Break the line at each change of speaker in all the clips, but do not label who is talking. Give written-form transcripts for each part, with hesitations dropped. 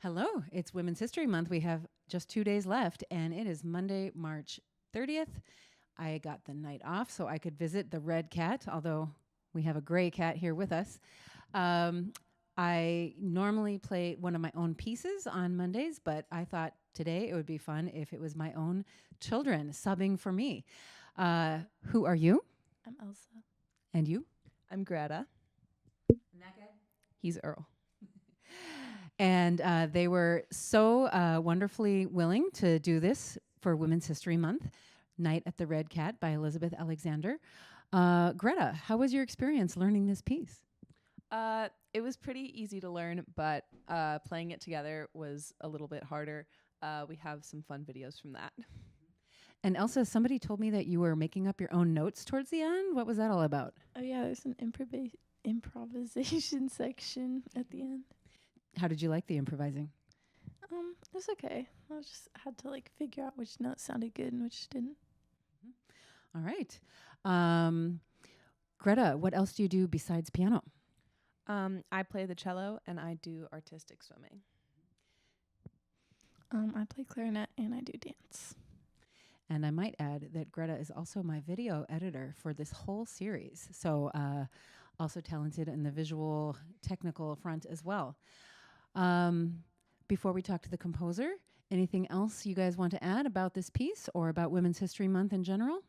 Hello, it's Women's History Month. We have just 2 days left, and it is Monday, March 30th. I got the night off so I could visit the red cat, although we have a gray cat here with us. I normally play one of my own pieces on Mondays, but I thought today it would be fun if it was my own children subbing for me. Who are you?
I'm Elsa.
And you?
I'm Greta.
And that guy?
He's Earl.
And they were so wonderfully willing to do this for Women's History Month, Night at the Red Cat by Elizabeth Alexander. Greta, how was your experience learning this piece?
It was pretty easy to learn, but playing it together was a little bit harder. We have some fun videos from that.
And Elsa, somebody told me that you were making up your own notes towards the end. What was that all about?
Oh yeah, there's an improvisation section at the end.
How did you like the improvising?
It was okay. I just had to figure out which notes sounded good and which didn't.
All right. Greta, what else do you do besides piano?
I play the cello and I do artistic swimming.
I play clarinet and I do dance.
And I might add that Greta is also my video editor for this whole series. So also talented in the visual technical front as well. Before we talk to the composer, anything else you guys want to add about this piece or about Women's History Month in general?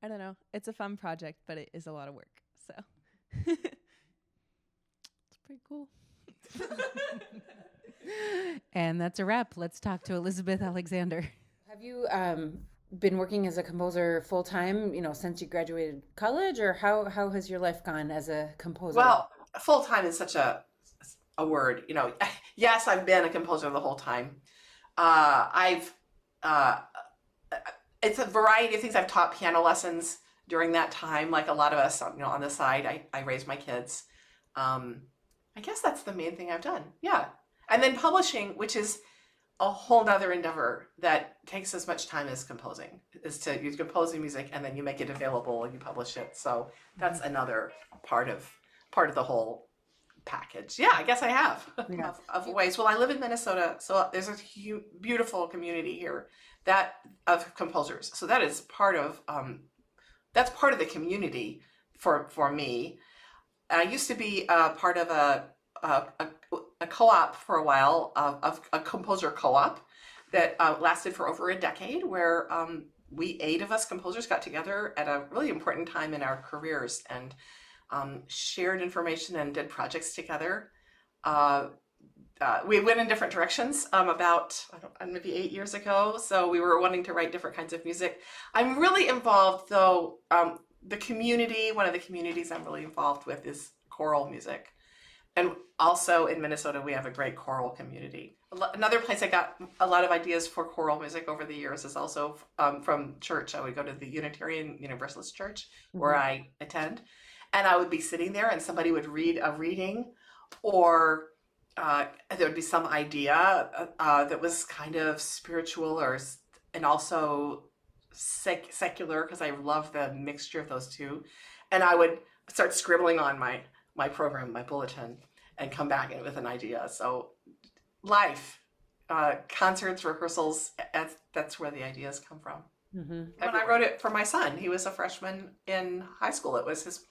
I don't know. It's a fun project, but it is a lot of work. So
It's pretty cool.
And that's a wrap. Let's talk to Elizabeth Alexander. Have you been working as a composer full time, since you graduated college, or how has your life gone as a composer?
Well, full time is such a word, Yes, I've been a composer the whole time. It's a variety of things. I've taught piano lessons during that time, like a lot of us, on the side. I raised my kids. I guess that's the main thing I've done. Yeah. And then publishing, which is a whole nother endeavor that takes as much time as composing, you compose the music and then you make it available and you publish it. So that's another part of the whole package. Yeah, I guess I have of ways. Well, I live in Minnesota, so there's a beautiful community here of composers. So that is part of the community for me. I used to be part of a co-op for a while, of a composer co-op that lasted for over a decade, where we 8 of us composers got together at a really important time in our careers and shared information and did projects together. We went in different directions about maybe 8 years ago, so we were wanting to write different kinds of music. I'm really involved, though. The community, one of the communities I'm really involved with is choral music. And also in Minnesota, we have a great choral community. Another place I got a lot of ideas for choral music over the years is also from church. I would go to the Unitarian Universalist Church where I attend, and I would be sitting there and somebody would read a reading, or there would be some idea that was kind of spiritual and also secular, because I love the mixture of those two. And I would start scribbling on my program, my bulletin, and come back in with an idea. So life, concerts, rehearsals, that's where the ideas come from. Mm-hmm. When I wrote it for my son, he was a freshman in high school. It was his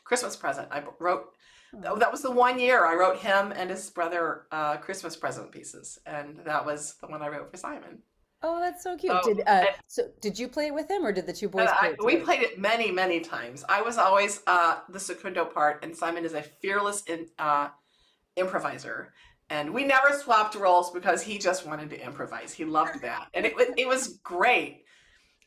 Christmas present. That was the one year I wrote him and his brother Christmas present pieces. And that was the one I wrote for Simon.
Oh, that's so cute. Did you play it with him, or did the two boys play it together?
We played it many, many times. I was always the secundo part, and Simon is a fearless improviser. And we never swapped roles because he just wanted to improvise. He loved that. And it was great.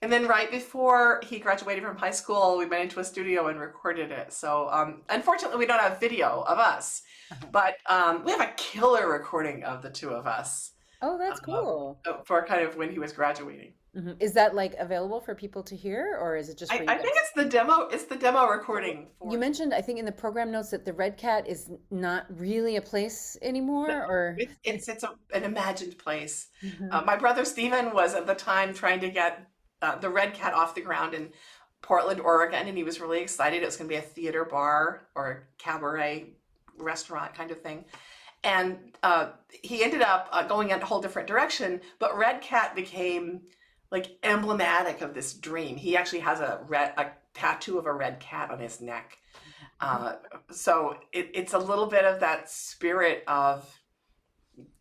And then right before he graduated from high school, we went into a studio and recorded it. So unfortunately, we don't have video of us, but we have a killer recording of the two of us.
Oh, that's cool.
For kind of when he was graduating.
Mm-hmm. Is that available for people to hear, or is it just for you
I think it's the demo. It's the demo recording.
You mentioned, I think, in the program notes that the Red Cat is not really a place anymore, or
it's an imagined place. Mm-hmm. My brother Steven was at the time trying to get the Red Cat off the ground, and Portland, Oregon, and he was really excited. It was going to be a theater bar or a cabaret restaurant kind of thing. And he ended up going in a whole different direction, but Red Cat became like emblematic of this dream. He actually has a tattoo of a red cat on his neck. So it's a little bit of that spirit of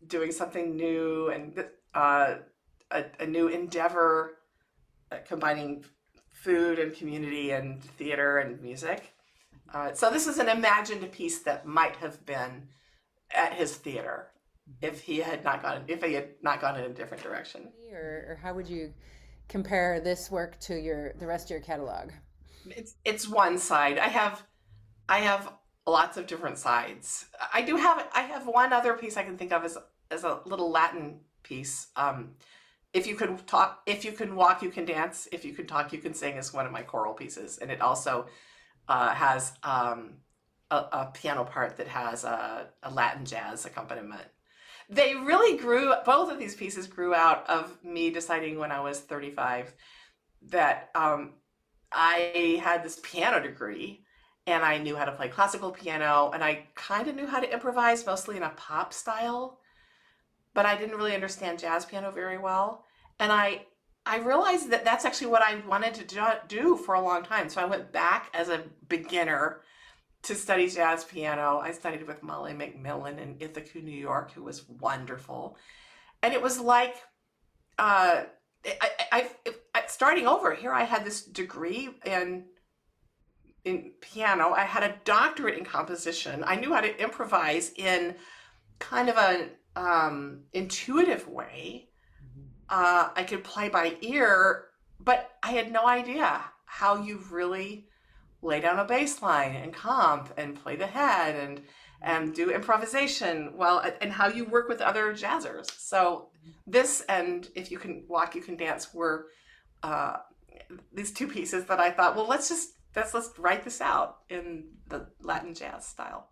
doing something new and a new endeavor, combining food and community and theater and music. So this is an imagined piece that might have been at his theater if he had not gone in a different direction.
Or how would you compare this work to the rest of your catalog?
It's one side. I have lots of different sides. I have one other piece I can think of as a little Latin piece. If you can walk, you can dance. If you can talk, you can sing is one of my choral pieces, and it also has a piano part that has a Latin jazz accompaniment. They really both of these pieces grew out of me deciding when I was 35 that I had this piano degree and I knew how to play classical piano and I kind of knew how to improvise mostly in a pop style, but I didn't really understand jazz piano very well. And I realized that that's actually what I wanted to do for a long time. So I went back as a beginner to study jazz piano. I studied with Molly McMillan in Ithaca, New York, who was wonderful. And it was like, starting over here, I had this degree in piano. I had a doctorate in composition. I knew how to improvise in kind of an intuitive way. I could play by ear, but I had no idea how you really lay down a bass line and comp and play the head and do improvisation well, and how you work with other jazzers. So this and If You Can Walk, You Can Dance were these two pieces that I thought, well, let's write this out in the Latin jazz style.